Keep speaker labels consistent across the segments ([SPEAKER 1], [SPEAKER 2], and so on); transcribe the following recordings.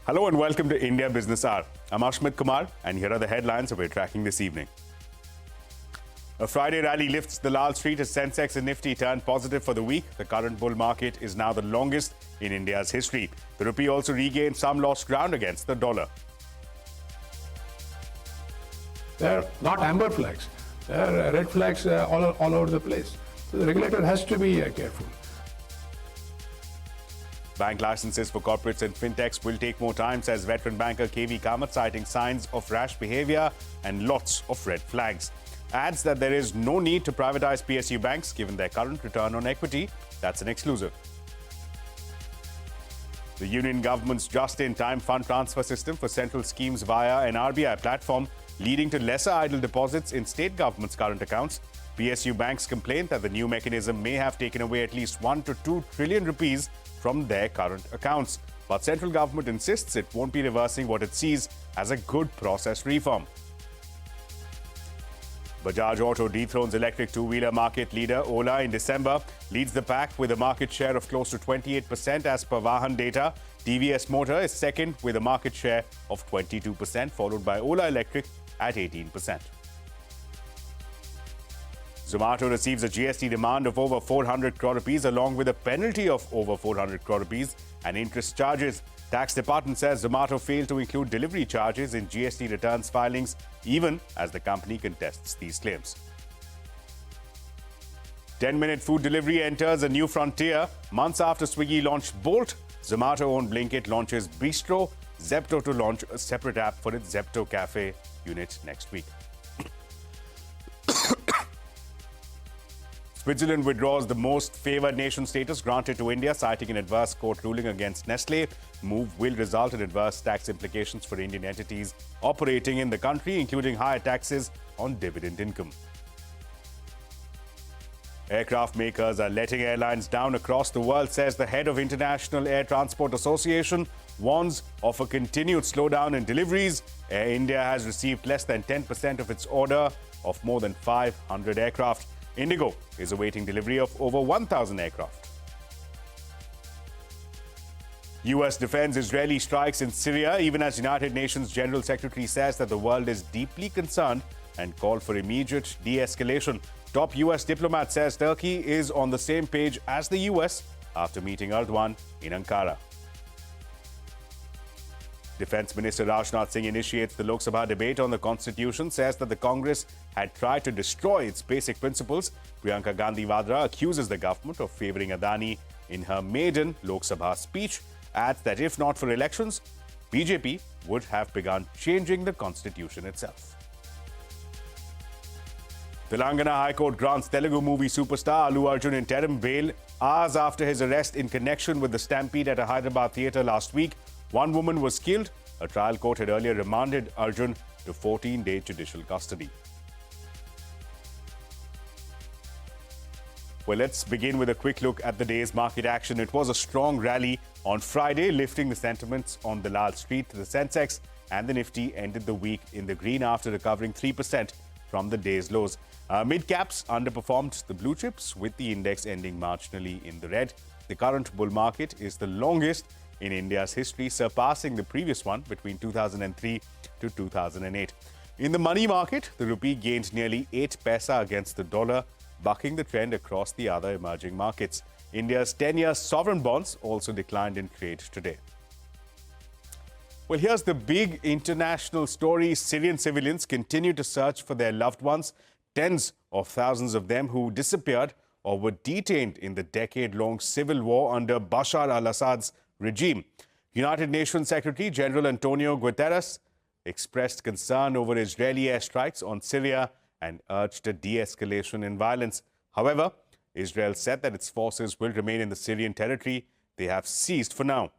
[SPEAKER 1] Hello and welcome to India Business Hour. I'm Ashmit Kumar and here are the headlines we're tracking this evening. A Friday rally lifts the Lal Street as Sensex and Nifty turn positive for the week. The current bull market is now the longest in India's history. The rupee also regained some lost ground against the dollar.
[SPEAKER 2] They're not amber flags. They're red flags all over the place. So the regulator has to be careful.
[SPEAKER 1] Bank licenses for corporates and fintechs will take more time, says veteran banker KV Kamath, citing signs of rash behavior and lots of red flags. Adds that there is no need to privatize PSU banks given their current return on equity. That's an exclusive. The union government's just-in-time fund transfer system for central schemes via an RBI platform, leading to lesser idle deposits in state governments' current accounts. PSU banks complained that the new mechanism may have taken away at least 1 to 2 trillion rupees from their current accounts. But central government insists it won't be reversing what it sees as a good process reform. Bajaj Auto dethrones electric two-wheeler market leader Ola in December, leads the pack with a market share of close to 28% as per Vahan data. TVS Motor is second with a market share of 22%, followed by Ola Electric at 18%. Zomato receives a GST demand of over 400 crore rupees along with a penalty of over 400 crore rupees and interest charges. Tax Department says Zomato failed to include delivery charges in GST returns filings even as the company contests these claims. 10-minute food delivery enters a new frontier. Months after Swiggy launched Bolt, Zomato-owned Blinkit launches Bistro, Zepto to launch a separate app for its Zepto Cafe unit next week. Switzerland withdraws the most favoured nation status granted to India, citing an adverse court ruling against Nestle. Move will result in adverse tax implications for Indian entities operating in the country, including higher taxes on dividend income. Aircraft makers are letting airlines down across the world, says the head of International Air Transport Association, warns of a continued slowdown in deliveries. Air India has received less than 10% of its order of more than 500 aircraft. Indigo is awaiting delivery of over 1,000 aircraft. US defends Israeli strikes in Syria, even as United Nations General Secretary says that the world is deeply concerned and called for immediate de-escalation. Top US diplomat says Turkey is on the same page as the US after meeting Erdogan in Ankara. Defence Minister Rajnath Singh initiates the Lok Sabha debate on the Constitution, says that the Congress had tried to destroy its basic principles. Priyanka Gandhi Vadra accuses the government of favouring Adani in her maiden Lok Sabha speech, adds that if not for elections, BJP would have begun changing the Constitution itself. Telangana High Court grants Telugu movie superstar Allu Arjun interim bail hours after his arrest in connection with the stampede at a Hyderabad theatre last week. One woman was killed. A trial court had earlier remanded Arjun to 14-day judicial custody. Well, let's begin with a quick look at the day's market action. It was a strong rally on Friday, lifting the sentiments on the Lal Street. The Sensex and the Nifty ended the week in the green after recovering 3% from the day's lows. Mid-caps underperformed the blue chips, with the index ending marginally in the red. The current bull market is the longest in India's history, surpassing the previous one between 2003 to 2008. In the money market, the rupee gained nearly 8 paisa against the dollar, bucking the trend across the other emerging markets. India's 10-year sovereign bonds also declined in trade today. Well, here's the big international story. Syrian civilians continue to search for their loved ones. Tens of thousands of them who disappeared or were detained in the decade-long civil war under Bashar al-Assad's regime. United Nations Secretary General Antonio Guterres expressed concern over Israeli airstrikes on Syria and urged a de-escalation in violence. However, Israel said that its forces will remain in the Syrian territory they have seized for now.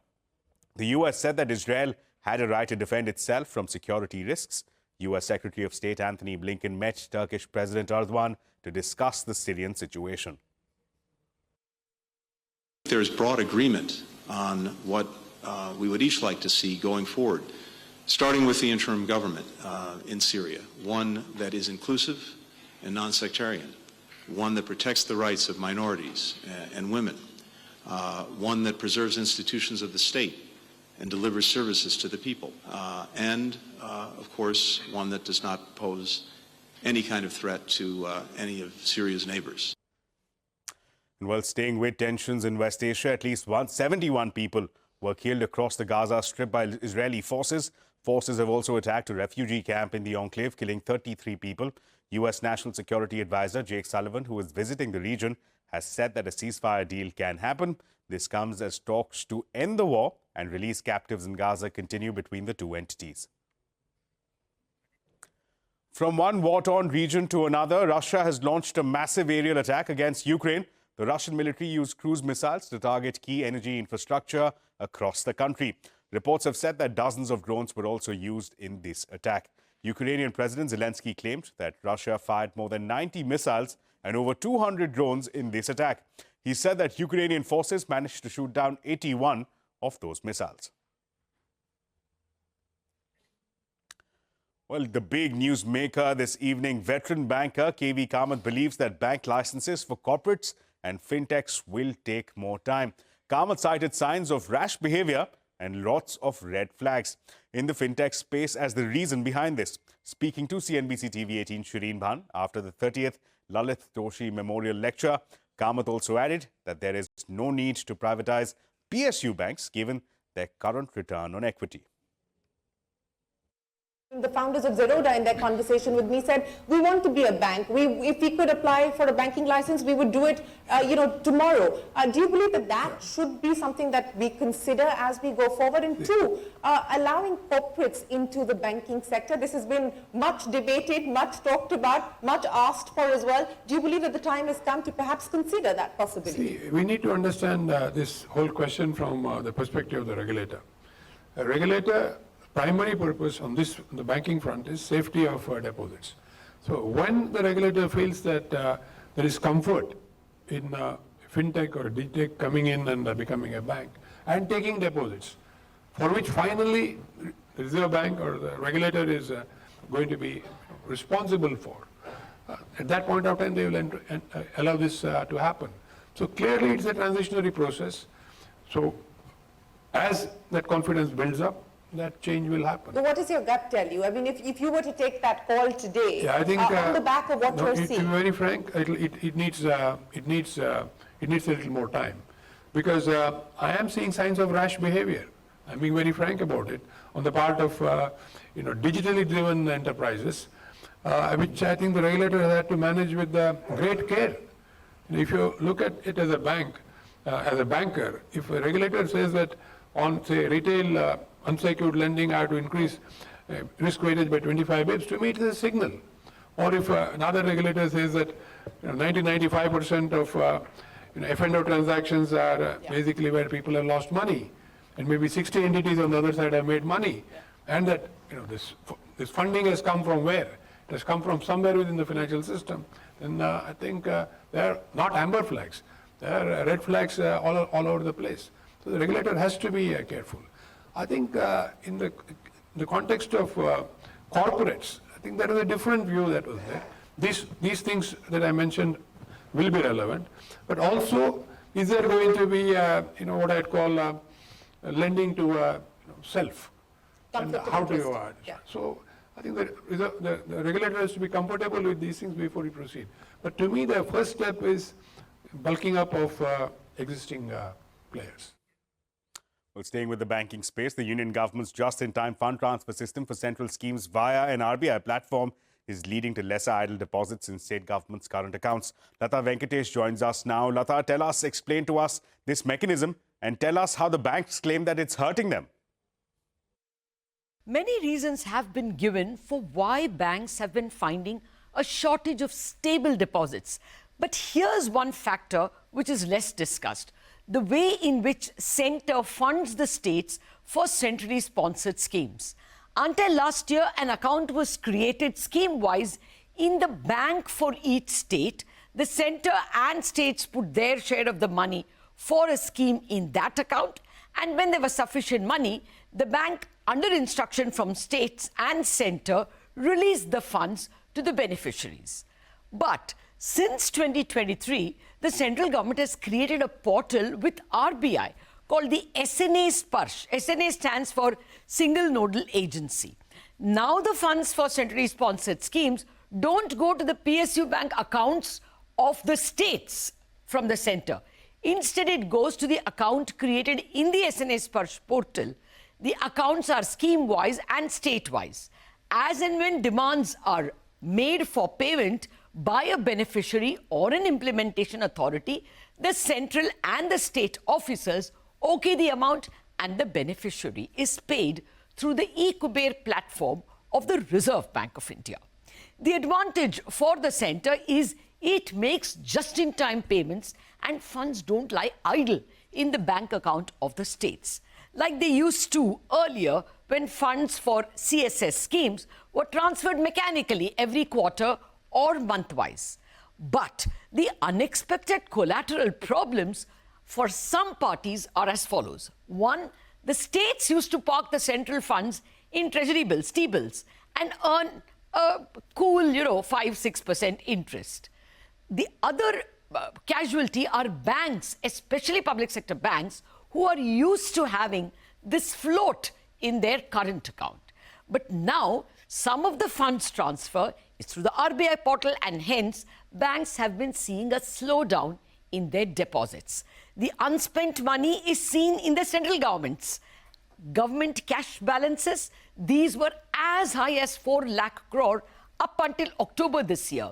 [SPEAKER 1] The US said that Israel had a right to defend itself from security risks. US Secretary of State Antony Blinken met Turkish President Erdogan to discuss the Syrian situation.
[SPEAKER 3] There is broad agreement on what we would each like to see going forward, starting with the interim government in Syria, one that is inclusive and non-sectarian, one that protects the rights of minorities and women, one that preserves institutions of the state and delivers services to the people, and of course, one that does not pose any kind of threat to any of Syria's neighbors.
[SPEAKER 1] And while staying with tensions in West Asia, at least 171 people were killed across the Gaza Strip by Israeli forces. Forces have also attacked a refugee camp in the enclave, killing 33 people. U.S. National Security Advisor Jake Sullivan, who is visiting the region, has said that a ceasefire deal can happen. This comes as talks to end the war and release captives in Gaza continue between the two entities. From one war-torn region to another, Russia has launched a massive aerial attack against Ukraine. The Russian military used cruise missiles to target key energy infrastructure across the country. Reports have said that dozens of drones were also used in this attack. Ukrainian President Zelensky claimed that Russia fired more than 90 missiles and over 200 drones in this attack. He said that Ukrainian forces managed to shoot down 81 of those missiles. Well, the big news maker this evening, veteran banker KV Kamath, believes that bank licenses for corporates and fintechs will take more time. Kamath cited signs of rash behavior and lots of red flags in the fintech space as the reason behind this. Speaking to CNBC TV 18 Shireen Bhan after the 30th Lalit Doshi Memorial Lecture, Kamath also added that there is no need to privatize PSU banks given their current return on equity.
[SPEAKER 4] The founders of Zerodha in their conversation with me said, we want to be a bank. If we could apply for a banking license, we would do it, tomorrow. Do you believe that that should be something that we consider as we go forward? And two, allowing corporates into the banking sector. This has been much debated, much talked about, much asked for as well. Do you believe that the time has come to perhaps consider that possibility?
[SPEAKER 2] See, we need to understand this whole question from the perspective of the regulator. A regulator primary purpose on the banking front is safety of deposits. So when the regulator feels that there is comfort in fintech or digitech coming in and becoming a bank and taking deposits, for which finally the Reserve Bank or the regulator is going to be responsible for, at that point of time they will allow this to happen. So clearly it's a transitionary process. So as that confidence builds up, that change will happen.
[SPEAKER 4] So what does your gut tell you? I mean, if you were to take that call today,
[SPEAKER 2] I think,
[SPEAKER 4] on the back of what you're
[SPEAKER 2] to
[SPEAKER 4] seeing?
[SPEAKER 2] be very frank, it needs a little more time, because I am seeing signs of rash behavior. I'm being very frank about it on the part of digitally driven enterprises, which I think the regulator has had to manage with great care. If you look at it as a bank, as a banker, if a regulator says that on, say, retail unsecured lending, I have to increase risk weightage by 25 bips, to me it is a signal. Or if another regulator says that 90-95% of F&O transactions are basically where people have lost money, and maybe 60 entities on the other side have made money, and that this funding has come from where? It has come from somewhere within the financial system. And I think they are not amber flags. They are red flags all over the place. So the regulator has to be careful. I think in the context of corporates, I think there is a different view that was there. These things that I mentioned will be relevant, but also is there going to be what I'd call lending to self, and how to go ahead. So I think the regulator has to be comfortable with these things before we proceed. But to me, the first step is bulking up of existing players.
[SPEAKER 1] Well, staying with the banking space, the Union government's just-in-time fund transfer system for central schemes via an RBI platform is leading to lesser idle deposits in state government's current accounts. Lata Venkatesh joins us now. Lata, explain to us this mechanism and tell us how the banks claim that it's hurting them.
[SPEAKER 5] Many reasons have been given for why banks have been finding a shortage of stable deposits. But here's one factor which is less discussed: the way in which centre funds the states for centrally sponsored schemes. Until last year, an account was created scheme-wise in the bank for each state. The centre and states put their share of the money for a scheme in that account, and when there was sufficient money, the bank, under instruction from states and centre, released the funds to the beneficiaries. But since 2023, the central government has created a portal with RBI called the SNA Sparsh. SNA stands for Single Nodal Agency. Now the funds for centrally sponsored schemes don't go to the PSU bank accounts of the states from the centre. Instead, it goes to the account created in the SNA Sparsh portal. The accounts are scheme-wise and state-wise. As and when demands are made for payment by a beneficiary or an implementation authority, the central and the state officers okay the amount and the beneficiary is paid through the eKuber platform of the Reserve Bank of India. The advantage for the centre is it makes just-in-time payments and funds don't lie idle in the bank account of the states, like they used to earlier when funds for CSS schemes were transferred mechanically every quarter or month-wise. But the unexpected collateral problems for some parties are as follows. One, the states used to park the central funds in treasury bills, T-bills, and earn a cool, 5-6% interest. The other casualty are banks, especially public sector banks, who are used to having this float in their current account. But now, some of the funds transfer is through the RBI portal, and hence, banks have been seeing a slowdown in their deposits. The unspent money is seen in the central government's government cash balances. These were as high as 4 lakh crore up until October this year.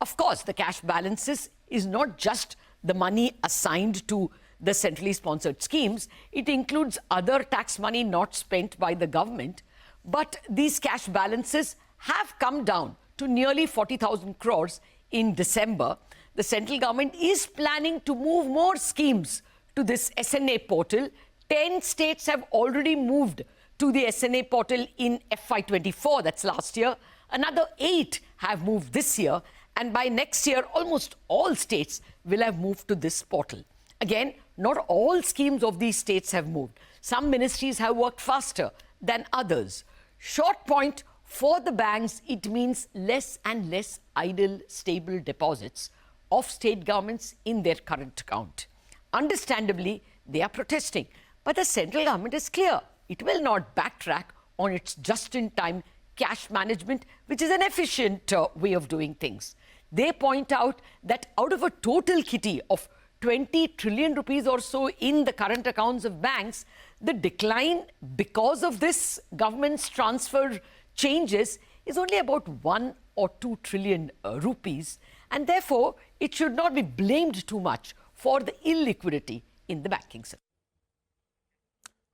[SPEAKER 5] Of course, the cash balances is not just the money assigned to the centrally sponsored schemes. It includes other tax money not spent by the government. But these cash balances have come down to nearly 40,000 crores in December. The central government is planning to move more schemes to this SNA portal. 10 states have already moved to the SNA portal in FY24, that's last year. Another 8 have moved this year. And by next year, almost all states will have moved to this portal. Again, not all schemes of these states have moved. Some ministries have worked faster than others. Short point, for the banks, it means less and less idle, stable deposits of state governments in their current account. Understandably, they are protesting. But the central government is clear. It will not backtrack on its just-in-time cash management, which is an efficient way of doing things. They point out that out of a total kitty of 20 trillion rupees or so in the current accounts of banks, the decline because of this government's transfer changes is only about 1 or 2 trillion rupees. And therefore, it should not be blamed too much for the illiquidity in the banking sector.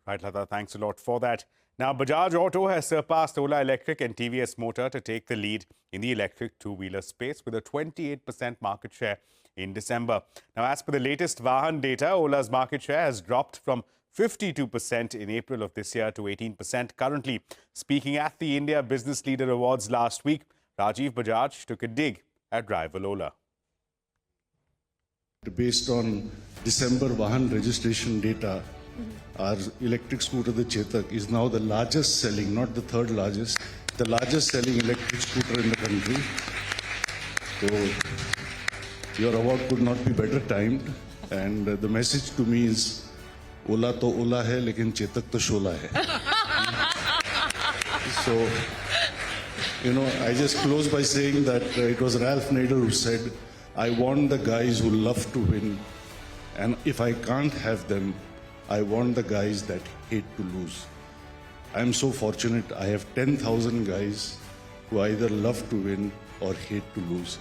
[SPEAKER 1] Right, Lata, thanks a lot for that. Now, Bajaj Auto has surpassed Ola Electric and TVS Motor to take the lead in the electric two-wheeler space with a 28% market share in December. Now, as per the latest Vahan data, Ola's market share has dropped from 52% in April of this year to 18% currently. Speaking at the India Business Leader Awards last week, Rajiv Bajaj took a dig at rival Ola.
[SPEAKER 6] Based on December Vahan registration data, our electric scooter, the Chetak, is now the largest selling, not the third largest, the largest selling electric scooter in the country. So your award could not be better timed. And the message to me is, Ola to Ola hai, lekin Chetak to Shola hai. So, I just close by saying that it was Ralph Nader who said, I want the guys who love to win, and if I can't have them, I want the guys that hate to lose. I am so fortunate I have 10,000 guys who either love to win or hate to lose.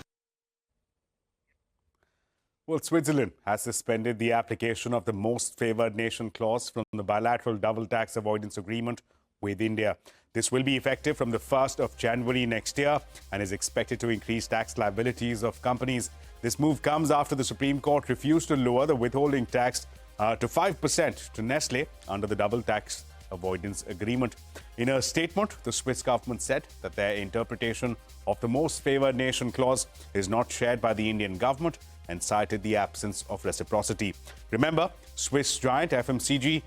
[SPEAKER 1] Well, Switzerland has suspended the application of the most favoured nation clause from the bilateral double tax avoidance agreement with India. This will be effective from the 1st of January next year and is expected to increase tax liabilities of companies. This move comes after the Supreme Court refused to lower the withholding tax to 5% to Nestle under the double tax avoidance agreement. In a statement, the Swiss government said that their interpretation of the most favoured nation clause is not shared by the Indian government and cited the absence of reciprocity. Remember, Swiss giant FMCG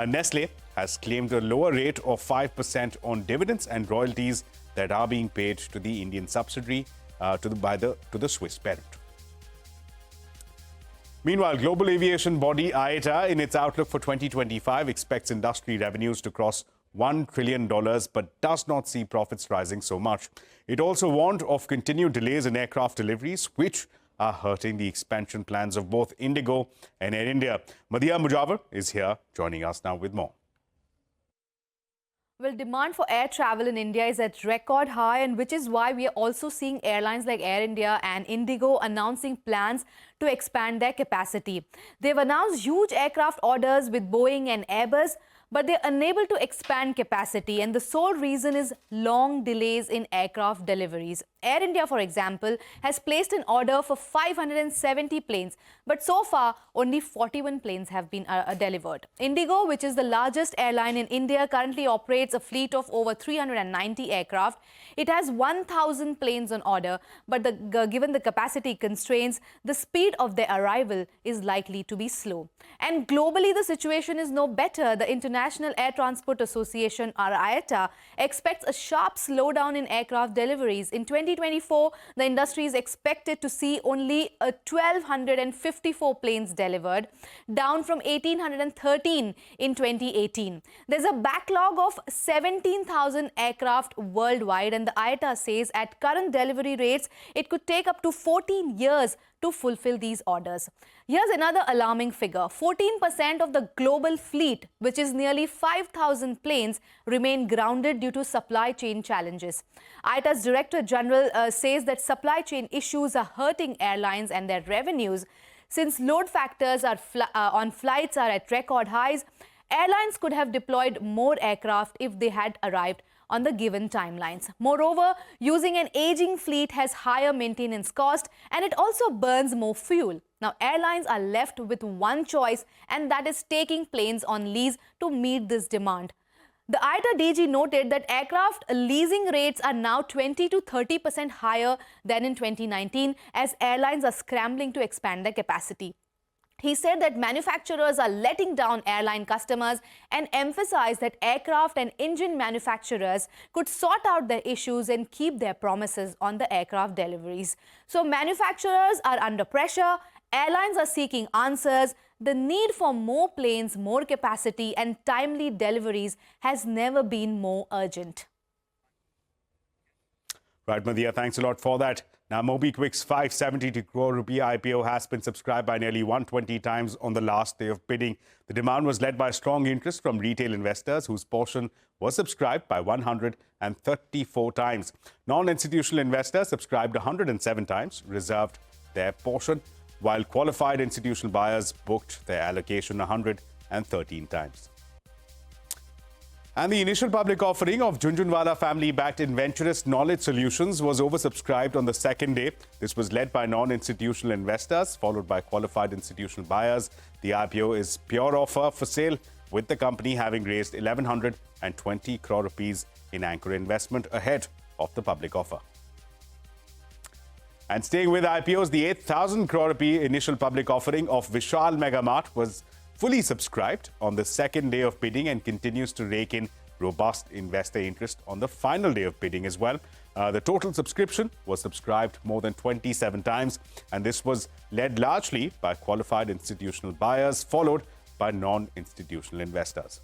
[SPEAKER 1] Nestle has claimed a lower rate of 5% on dividends and royalties that are being paid to the Indian subsidiary to the Swiss parent. Meanwhile, global aviation body IATA, in its outlook for 2025, expects industry revenues to cross $1 trillion, but does not see profits rising so much. It also warned of continued delays in aircraft deliveries, which are hurting the expansion plans of both Indigo and Air India. Madhya Mujawar is here, joining us now with more.
[SPEAKER 7] Well, demand for air travel in India is at record high, and which is why we are also seeing airlines like Air India and Indigo announcing plans to expand their capacity. They've announced huge aircraft orders with Boeing and Airbus, but they're unable to expand capacity, and the sole reason is long delays in aircraft deliveries. Air India, for example, has placed an order for 570 planes, but so far only 41 planes have been delivered. Indigo, which is the largest airline in India, currently operates a fleet of over 390 aircraft. It has 1,000 planes on order, but given the capacity constraints, the speed of their arrival is likely to be slow. And globally, the situation is no better. The International Air Transport Association, or IATA, expects a sharp slowdown in aircraft deliveries. In 2024, the industry is expected to see only 1,254 planes delivered, down from 1,813 in 2018. There's a backlog of 17,000 aircraft worldwide, and the IATA says at current delivery rates, it could take up to 14 years to fulfill these orders. Here's another alarming figure. 14% of the global fleet, which is nearly 5,000 planes, remain grounded due to supply chain challenges. IATA's Director General says that supply chain issues are hurting airlines and their revenues. Since load factors on flights are at record highs, airlines could have deployed more aircraft if they had arrived on the given timelines. Moreover, using an aging fleet has higher maintenance cost, and it also burns more fuel. Now, airlines are left with one choice, and that is taking planes on lease to meet this demand. The IATA DG noted that aircraft leasing rates are now 20 to 30% higher than in 2019 as airlines are scrambling to expand their capacity. He said that manufacturers are letting down airline customers and emphasized that aircraft and engine manufacturers could sort out their issues and keep their promises on the aircraft deliveries. So manufacturers are under pressure, airlines are seeking answers. The need for more planes, more capacity and timely deliveries has never been more urgent.
[SPEAKER 1] Right, Madhya, thanks a lot for that. Now, MobiKwik's 572 crore rupee IPO has been subscribed by nearly 120 times on the last day of bidding. The demand was led by strong interest from retail investors, whose portion was subscribed by 134 times. Non-institutional investors subscribed 107 times, reserved their portion, while qualified institutional buyers booked their allocation 113 times. And the initial public offering of Jhunjhunwala family-backed Inventurous Knowledge Solutions was oversubscribed on the second day. This was led by non-institutional investors, followed by qualified institutional buyers. The IPO is pure offer for sale, with the company having raised 1,120 crore rupees in anchor investment ahead of the public offer. And staying with IPOs, the 8,000 crore rupee initial public offering of Vishal Megamart was fully subscribed on the second day of bidding and continues to rake in robust investor interest on the final day of bidding as well. The total subscription was subscribed more than 27 times, and this was led largely by qualified institutional buyers, followed by non-institutional investors.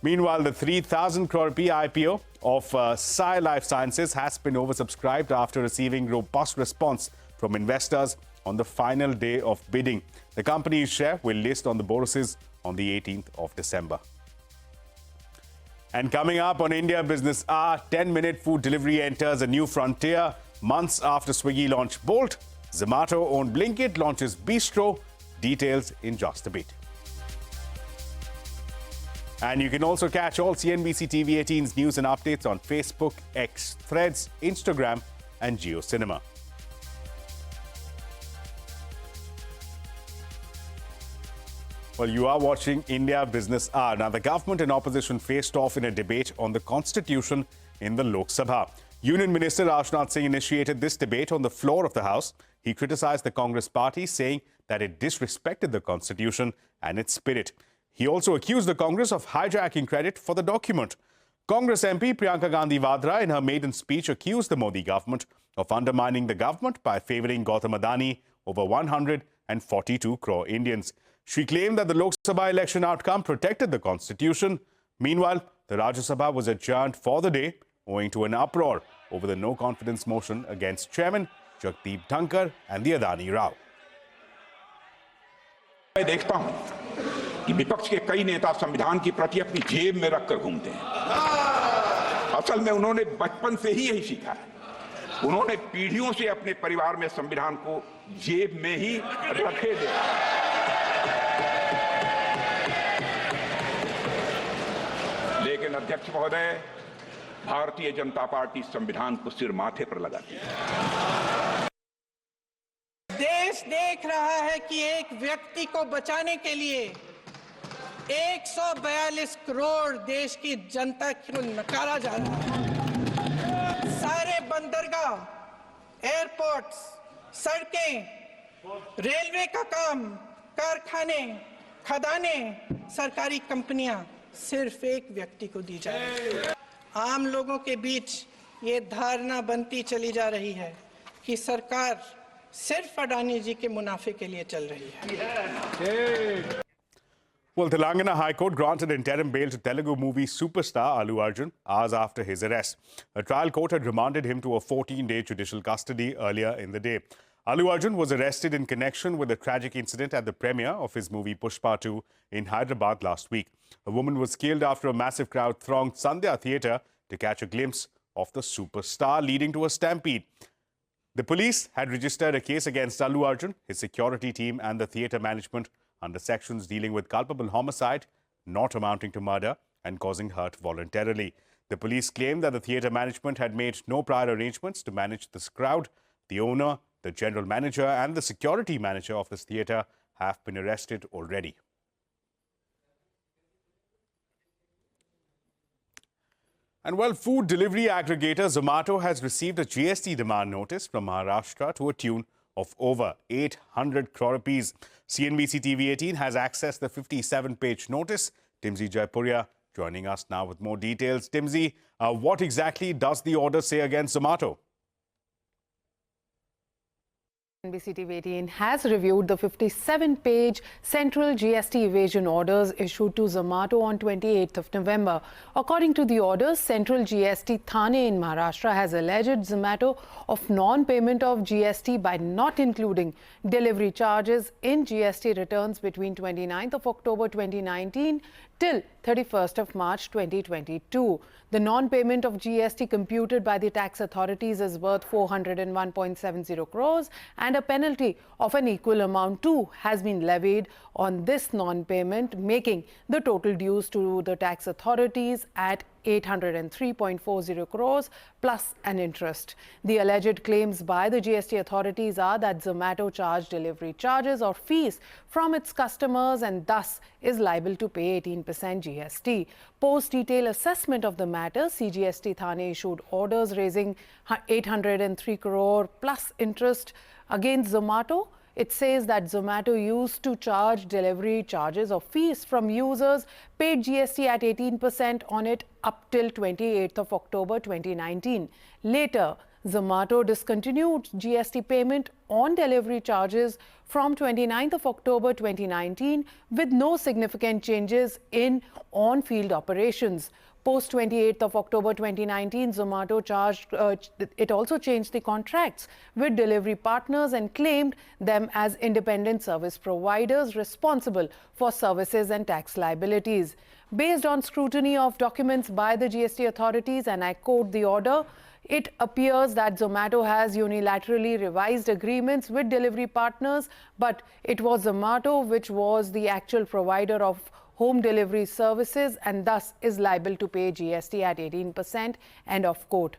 [SPEAKER 1] Meanwhile, the 3,000 crore rupee IPO of Sai Life Sciences has been oversubscribed after receiving robust response from investors on the final day of bidding. The company's share will list on the bourses on the 18th of December. And coming up on India Business Hour, 10-minute food delivery enters a new frontier. Months after Swiggy launched Bolt, Zomato-owned Blinkit launches Bistro. Details in just a bit. And you can also catch all CNBC TV 18's news and updates on Facebook, X, Threads, Instagram, and JioCinema. Well, you are watching India Business Hour. Now, the government and opposition faced off in a debate on the constitution in the Lok Sabha. Union Minister Rajnath Singh initiated this debate on the floor of the House. He criticized the Congress party, saying that it disrespected the constitution and its spirit. He also accused the Congress of hijacking credit for the document. Congress MP Priyanka Gandhi Vadra, in her maiden speech, accused the Modi government of undermining the government by favouring Gautam Adani over $100 142 crore Indians. She claimed that the Lok Sabha election outcome protected the constitution. Meanwhile, the Rajya Sabha was adjourned for the day owing to an uproar over the no-confidence motion against Chairman Jagdeep Dhankar and the Adani Rao.
[SPEAKER 8] मैं देखता हूं कि विपक्ष के कई नेता संविधान की प्रति अपनी जेब में रखकर घूमते हैं। असल में उन्होंने बचपन से ही यही सीखा है। उन्होंने पीढ़ियों से अपने परिवार में संविधान को जेब में ही रखे थे। लेकिन अध्यक्ष महोदय, भारतीय जनता पार्टी संविधान को सिर माथे पर लगाती है।
[SPEAKER 9] देश देख रहा है कि एक व्यक्ति को बचाने के लिए 142 करोड़ देश की जनता को नकारा जा रहा है। सारे बंदरगाह, एयरपोर्ट्स, सड़कें, रेलवे का काम, कारखाने, खदानें, सरकारी कंपनियां सिर्फ एक व्यक्ति को दी जा रही है। आम लोगों के बीच ये धारणा बनती चली जा रही है कि सरकार सिर्फ अडानी जी के मुनाफे के लिए चल रही है।
[SPEAKER 1] Well, Telangana High Court granted interim bail to Telugu movie superstar Allu Arjun hours after his arrest. A trial court had remanded him to a 14-day judicial custody earlier in the day. Allu Arjun was arrested in connection with a tragic incident at the premiere of his movie Pushpa 2 in Hyderabad last week. A woman was killed after a massive crowd thronged Sandhya Theatre to catch a glimpse of the superstar, leading to a stampede. The police had registered a case against Allu Arjun, his security team and the theatre management under sections dealing with culpable homicide, not amounting to murder and causing hurt voluntarily. The police claimed that the theatre management had made no prior arrangements to manage this crowd. The owner, the general manager and the security manager of this theatre have been arrested already. And well, food delivery aggregator Zomato has received a GST demand notice from Maharashtra to a tune of over 800 crore rupees. CNBC TV 18 has accessed the 57-page notice. Timsy Jaipuria joining us now with more details. Timsy, what exactly does the order say against Zomato?
[SPEAKER 10] CNBC TV 18 has reviewed the 57-page central GST evasion orders issued to Zomato on 28th of November. According to the orders, central GST Thane in Maharashtra has alleged Zomato of non-payment of GST by not including delivery charges in GST returns between 29th of October 2019 till 31st of March 2022. The non-payment of GST computed by the tax authorities is worth 401.70 crores and a penalty of an equal amount too has been levied on this non-payment, making the total dues to the tax authorities at 803.40 crores plus an interest. The alleged claims by the GST authorities are that Zomato charged delivery charges or fees from its customers and thus is liable to pay 18% GST. Post-detailed assessment of the matter, CGST Thane issued orders raising 803 crore plus interest against Zomato. It says that Zomato used to charge delivery charges or fees from users, paid GST at 18% on it up till 28th of October 2019. Later, Zomato discontinued GST payment on delivery charges from 29th of October 2019 with no significant changes in on-field operations. Post 28th of October 2019, Zomato it also changed the contracts with delivery partners and claimed them as independent service providers responsible for services and tax liabilities. Based on scrutiny of documents by the GST authorities, and I quote the order, it appears that Zomato has unilaterally revised agreements with delivery partners, but it was Zomato which was the actual provider of home delivery services and thus is liable to pay GST at 18%, end of quote.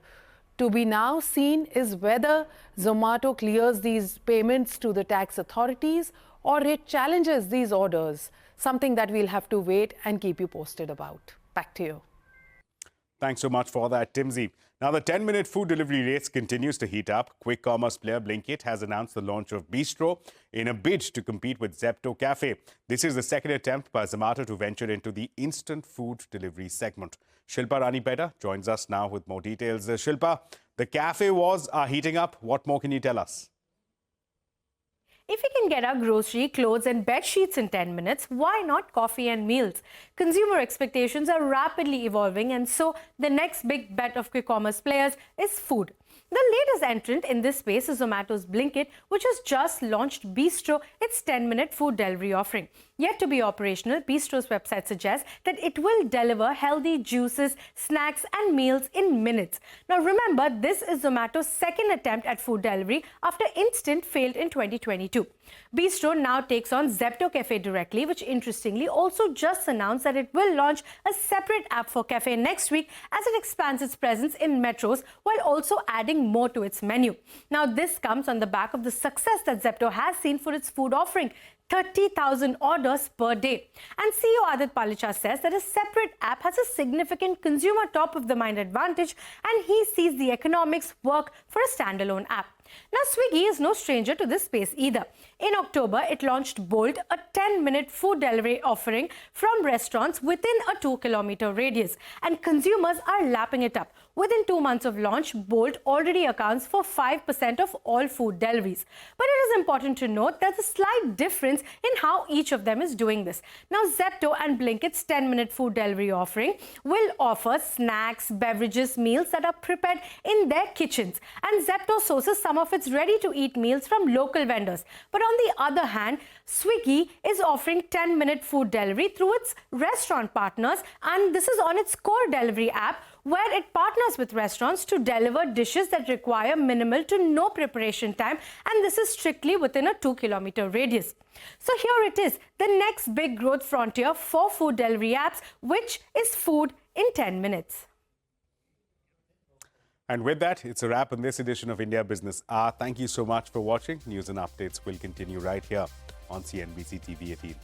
[SPEAKER 10] To be now seen is whether Zomato clears these payments to the tax authorities or it challenges these orders, something that we'll have to wait and keep you posted about. Back to you.
[SPEAKER 1] Thanks so much for that, Timsy. Now, the 10-minute food delivery race continues to heat up. Quick commerce player Blinkit has announced the launch of Bistro in a bid to compete with Zepto Cafe. This is the second attempt by Zomato to venture into the instant food delivery segment. Shilpa Ranipeta joins us now with more details. Shilpa, the cafe wars are heating up. What more can you tell us?
[SPEAKER 7] If we can get our grocery, clothes and bed sheets in 10 minutes, why not coffee and meals? Consumer expectations are rapidly evolving, and so the next big bet of quick commerce players is food. The latest entrant in this space is Zomato's Blinkit, which has just launched Bistro, its 10-minute food delivery offering. Yet to be operational, Bistro's website suggests that it will deliver healthy juices, snacks and meals in minutes. Now remember, this is Zomato's second attempt at food delivery after Instant failed in 2022. Bistro now takes on Zepto Cafe directly, which interestingly also just announced that it will launch a separate app for cafe next week as it expands its presence in metros while also adding more to its menu. Now this comes on the back of the success that Zepto has seen for its food offering. 30,000 orders per day. And CEO Adit Palicha says that a separate app has a significant consumer top-of-the-mind advantage, and he sees the economics work for a standalone app. Now, Swiggy is no stranger to this space either. In October, it launched Bolt, a 10-minute food delivery offering from restaurants within a 2-kilometer radius, and consumers are lapping it up. Within 2 months of launch, Bolt already accounts for 5% of all food deliveries. But it is important to note there's a slight difference in how each of them is doing this. Now, Zepto and Blinkit's 10-minute food delivery offering will offer snacks, beverages, meals that are prepared in their kitchens. And Zepto sources some of its ready-to-eat meals from local vendors. But on the other hand, Swiggy is offering 10-minute food delivery through its restaurant partners, and this is on its core delivery app, where it partners with restaurants to deliver dishes that require minimal to no preparation time, and this is strictly within a 2-kilometer radius. So here it is, the next big growth frontier for food delivery apps, which is food in 10 minutes.
[SPEAKER 1] And with that, it's a wrap on this edition of India Business Hour. Thank you so much for watching. News and updates will continue right here on CNBC TV 18.